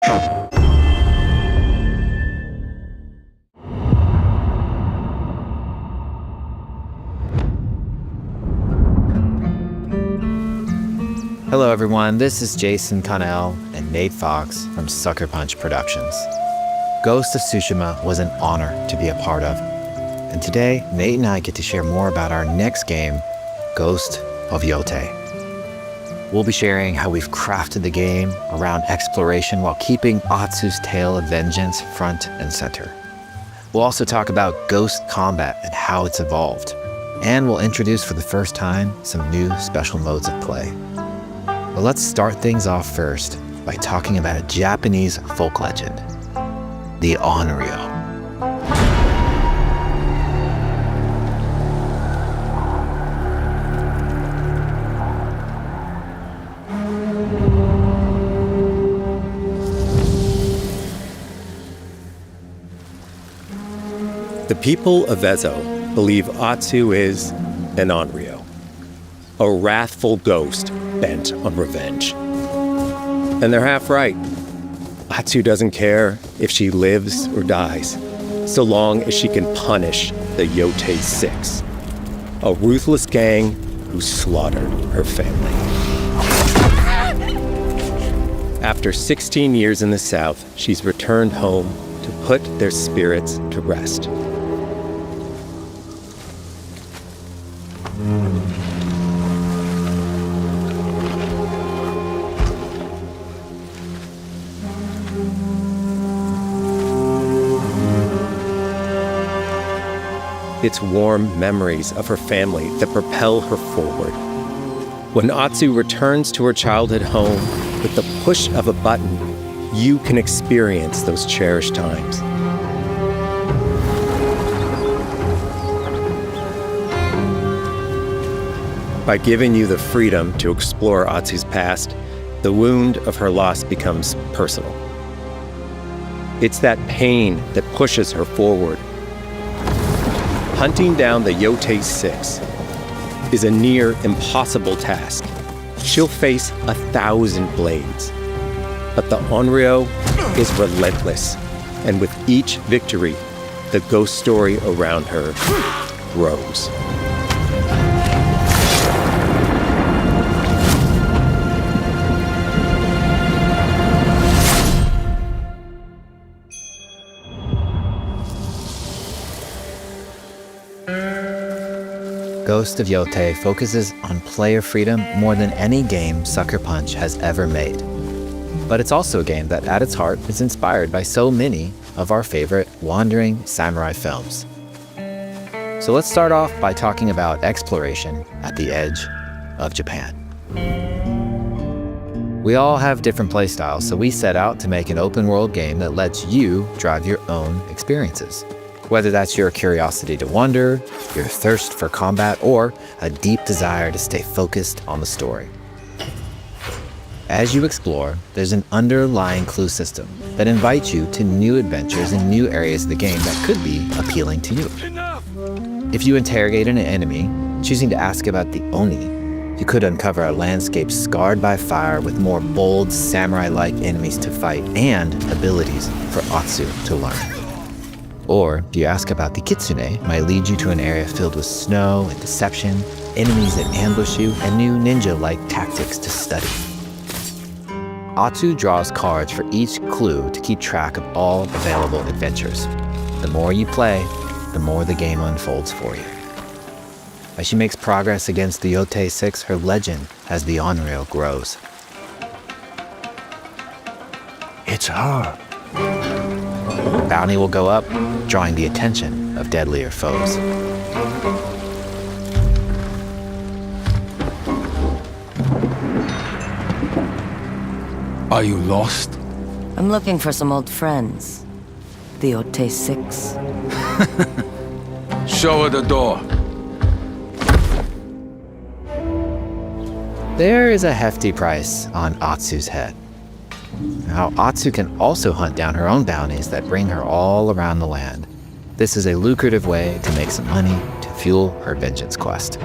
Hello everyone, this is Jason Connell and Nate Fox from Sucker Punch Productions. Ghost of Tsushima was an honor to be a part of. And today, Nate and I get to share more about our next game, Ghost of Yotei. We'll be sharing how we've crafted the game around exploration while keeping Atsu's tale of vengeance front and center. We'll also talk about ghost combat and how it's evolved. And we'll introduce for the first time some new special modes of play. But let's start things off first by talking about a Japanese folk legend, the Onryo. The people of Ezo believe Atsu is an Onryo, a wrathful ghost bent on revenge. And they're half right. Atsu doesn't care if she lives or dies, so long as she can punish the Yōtei 6, a ruthless gang who slaughtered her family. After 16 years in the south, she's returned home to put their spirits to rest. It's warm memories of her family that propel her forward. When Atsu returns to her childhood home, with the push of a button, you can experience those cherished times. By giving you the freedom to explore Atsu's past, the wound of her loss becomes personal. It's that pain that pushes her forward. Hunting down the Yōtei 6 is a near impossible task. She'll face 1,000 blades. But the Onryo is relentless, and with each victory, the ghost story around her grows. Ghost of Yotei focuses on player freedom more than any game Sucker Punch has ever made. But it's also a game that at its heart is inspired by so many of our favorite wandering samurai films. So let's start off by talking about exploration at the edge of Japan. We all have different playstyles, so we set out to make an open world game that lets you drive your own experiences. Whether that's your curiosity to wander, your thirst for combat, or a deep desire to stay focused on the story. As you explore, there's an underlying clue system that invites you to new adventures in new areas of the game that could be appealing to you. If you interrogate an enemy, choosing to ask about the Oni, you could uncover a landscape scarred by fire with more bold, samurai-like enemies to fight and abilities for Atsu to learn. Or if you ask about the Kitsune, might lead you to an area filled with snow and deception, enemies that ambush you, and new ninja-like tactics to study. Atsu draws cards for each clue to keep track of all available adventures. The more you play, the more the game unfolds for you. As she makes progress against the Yōtei 6, her legend as the Onryo grows. It's her. Bounty will go up, drawing the attention of deadlier foes. Are you lost? I'm looking for some old friends. The Yōtei 6. Show her the door. There is a hefty price on Atsu's head. Now, Atsu can also hunt down her own bounties that bring her all around the land. This is a lucrative way to make some money to fuel her vengeance quest.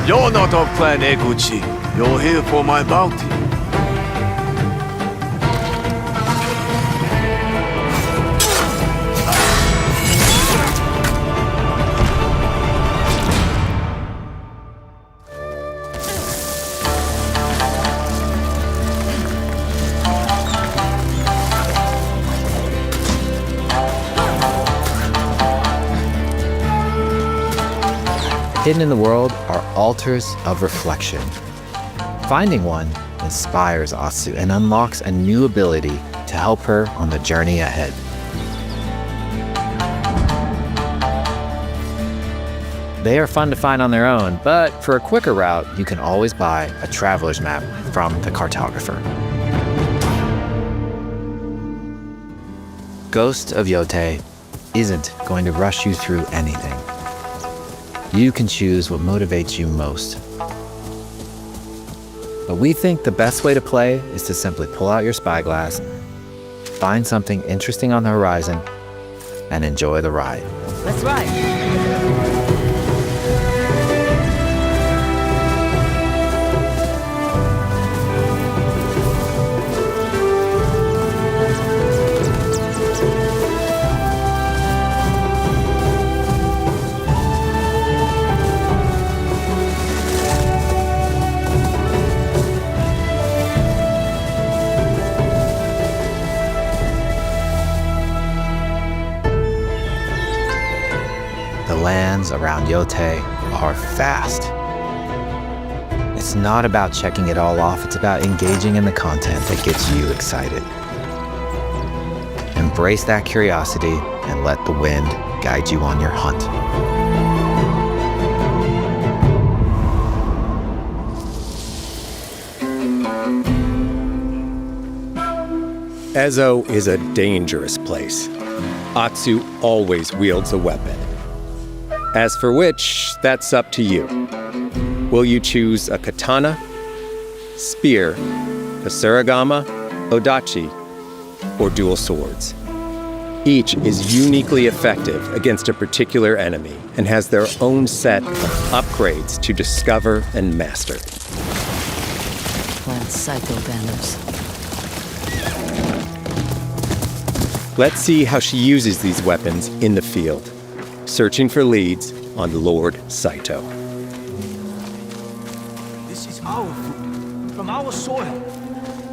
You're not of Clan Eguchi. You're here for my bounty. Hidden in the world are altars of reflection. Finding one inspires Atsu and unlocks a new ability to help her on the journey ahead. They are fun to find on their own, but for a quicker route, you can always buy a traveler's map from the cartographer. Ghost of Yotei isn't going to rush you through anything. You can choose what motivates you most. But we think the best way to play is to simply pull out your spyglass, find something interesting on the horizon, and enjoy the ride. Let's ride. The lands around Yōtei are fast. It's not about checking it all off, it's about engaging in the content that gets you excited. Embrace that curiosity and let the wind guide you on your hunt. Ezo is a dangerous place. Atsu always wields a weapon. As for which, that's up to you. Will you choose a katana, spear, kasuragama, odachi, or dual swords? Each is uniquely effective against a particular enemy and has their own set of upgrades to discover and master. Clan Saito banners. Let's see how she uses these weapons in the field, searching for leads on Lord Saito. This is our food, from our soil.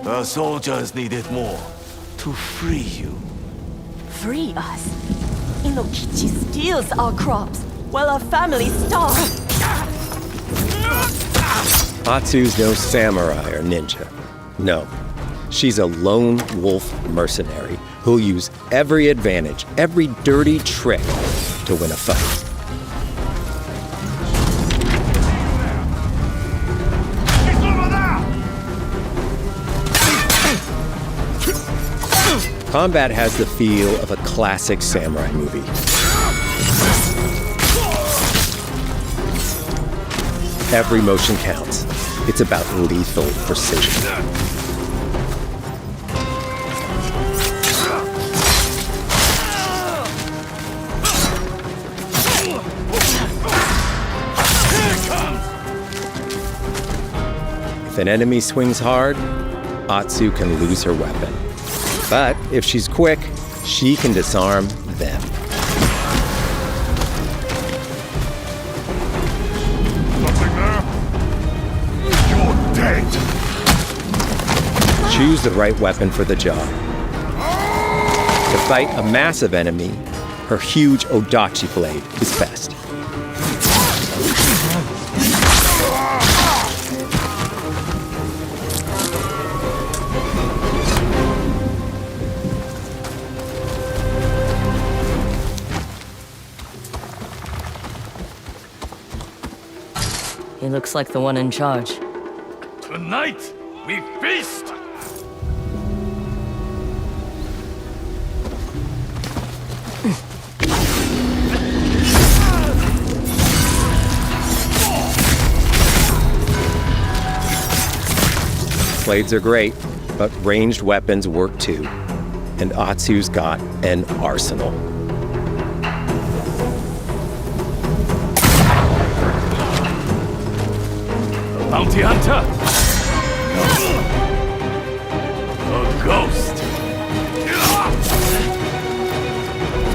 The soldiers need it more to free you. Free us. Inokichi steals our crops while our families starve. Atsu's no samurai or ninja. No, she's a lone wolf mercenary who'll use every advantage, every dirty trick to win a fight. Combat has the feel of a classic samurai movie. Every motion counts. It's about lethal precision. If an enemy swings hard, Atsu can lose her weapon. But if she's quick, she can disarm them. Nothing there? You're dead! Choose the right weapon for the job. To fight a massive enemy, her huge odachi blade is best. He looks like the one in charge. Tonight, we feast! Blades are great, but ranged weapons work too. And Atsu's got an arsenal.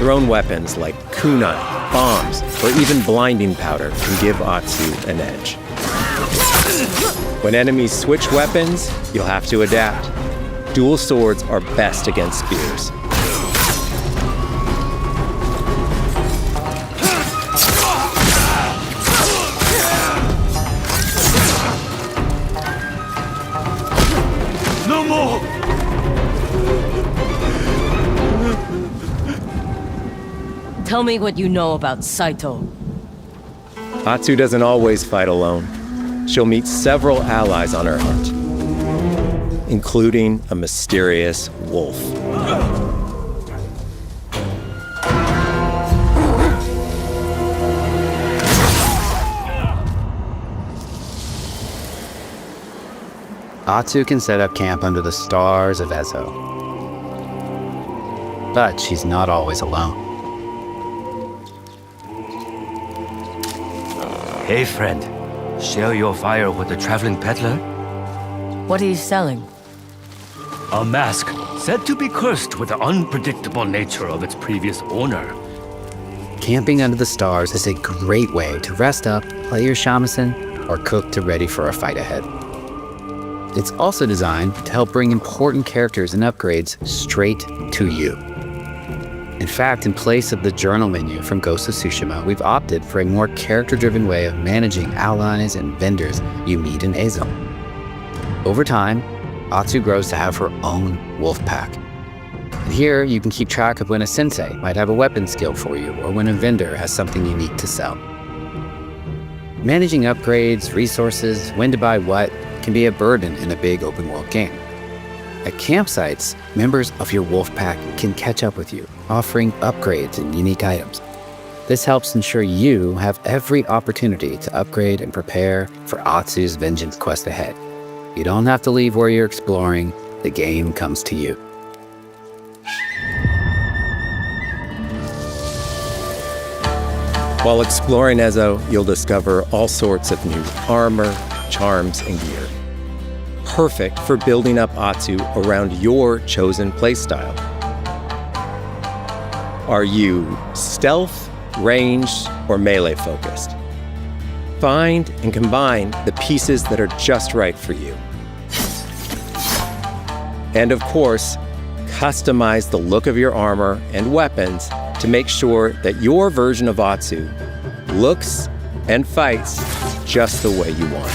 Thrown weapons like kunai, bombs, or even blinding powder can give Atsu an edge. When enemies switch weapons, you'll have to adapt. Dual swords are best against spears. No more! Tell me what you know about Saito. Atsu doesn't always fight alone. She'll meet several allies on her hunt, including a mysterious wolf. Atsu can set up camp under the stars of Ezo. But she's not always alone. Hey friend, share your fire with the traveling peddler? What are you selling? A mask said to be cursed with the unpredictable nature of its previous owner. Camping under the stars is a great way to rest up, play your shamisen, or cook to ready for a fight ahead. It's also designed to help bring important characters and upgrades straight to you. In fact, in place of the journal menu from Ghost of Tsushima, we've opted for a more character-driven way of managing allies and vendors you meet in Ezo. Over time, Atsu grows to have her own wolf pack. And here, you can keep track of when a sensei might have a weapon skill for you, or when a vendor has something unique to sell. Managing upgrades, resources, when to buy what, can be a burden in a big open-world game. At campsites, members of your wolf pack can catch up with you, offering upgrades and unique items. This helps ensure you have every opportunity to upgrade and prepare for Atsu's vengeance quest ahead. You don't have to leave where you're exploring, the game comes to you. While exploring Ezo, you'll discover all sorts of new armor, charms, and gear. Perfect for building up Atsu around your chosen playstyle. Are you stealth, ranged, or melee focused? Find and combine the pieces that are just right for you. And of course, customize the look of your armor and weapons to make sure that your version of Atsu looks and fights just the way you want.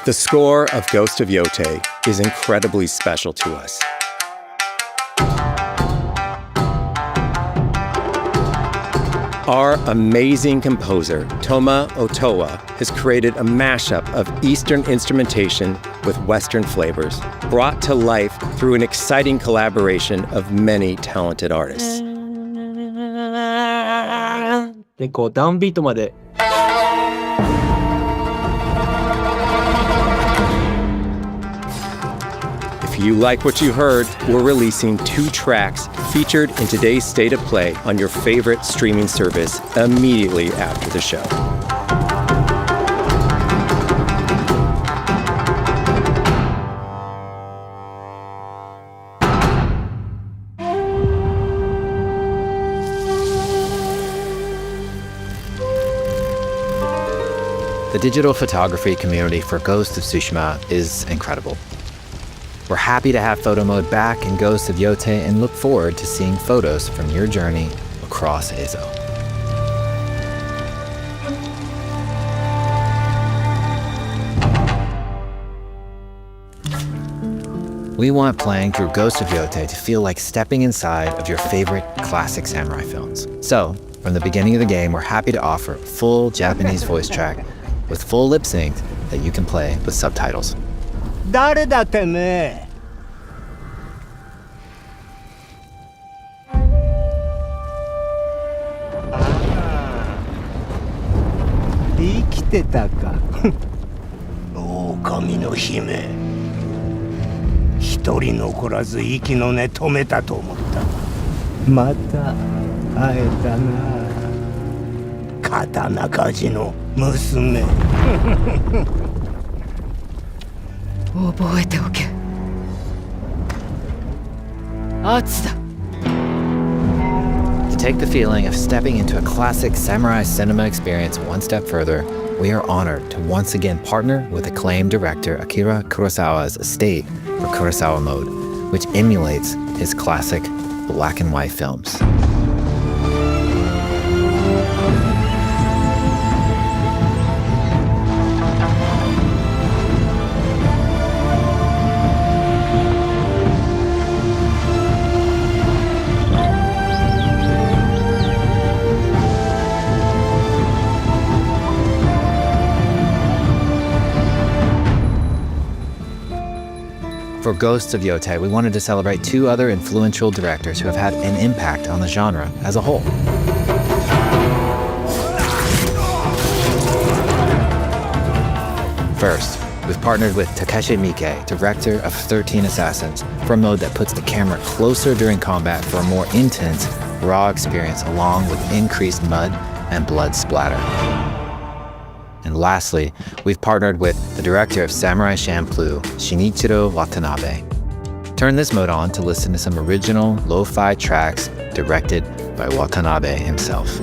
The score of Ghost of Yotei is incredibly special to us. Our amazing composer, Toma Otoa, has created a mashup of Eastern instrumentation with Western flavors, brought to life through an exciting collaboration of many talented artists. でこうダウンビートまで If you like what you heard, we're releasing 2 tracks featured in today's State of Play on your favorite streaming service immediately after the show. The digital photography community for Ghost of Tsushima is incredible. We're happy to have photo mode back in Ghost of Yotei and look forward to seeing photos from your journey across Ezo. We want playing through Ghost of Yotei to feel like stepping inside of your favorite classic samurai films. So, from the beginning of the game, we're happy to offer a full Japanese voice track with full lip sync that you can play with subtitles. 誰だてめえ生きてたか狼の姫一人残らず息の根止めたと思ったまた会えたな。刀鍛冶の娘。覚えておけ。圧だ。To take the feeling of stepping into a classic samurai cinema experience one step further, we are honored to once again partner with acclaimed director Akira Kurosawa's estate for Kurosawa Mode, which emulates his classic black and white films. For Ghost of Yotei, we wanted to celebrate two other influential directors who have had an impact on the genre as a whole. First, we've partnered with Takeshi Miike, director of 13 Assassins, for a mode that puts the camera closer during combat for a more intense, raw experience along with increased mud and blood splatter. And lastly, we've partnered with the director of Samurai Champloo, Shinichiro Watanabe. Turn this mode on to listen to some original lo-fi tracks directed by Watanabe himself.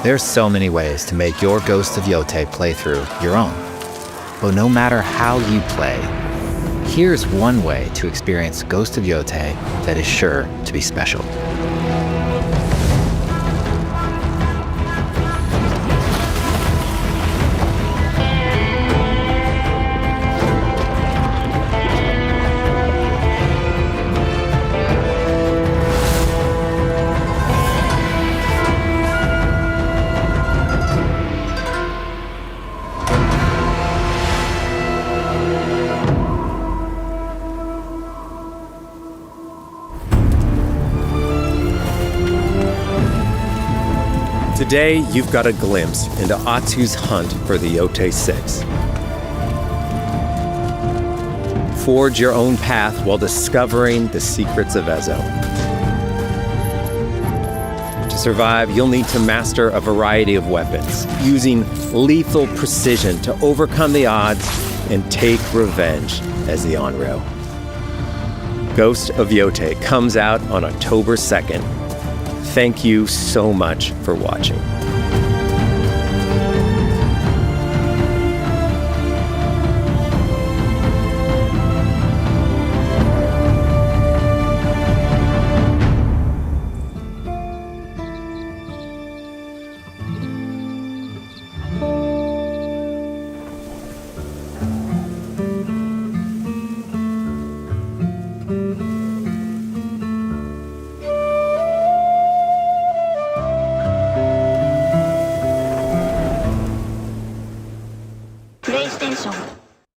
There's so many ways to make your Ghost of Yotei playthrough your own. But no matter how you play, here's one way to experience Ghost of Yotei that is sure to be special. Today, you've got a glimpse into Atsu's hunt for the Yōtei 6. Forge your own path while discovering the secrets of Ezo. To survive, you'll need to master a variety of weapons, using lethal precision to overcome the odds and take revenge as the Onryo. Ghost of Yotei comes out on October 2nd. Thank you so much for watching. PlayStation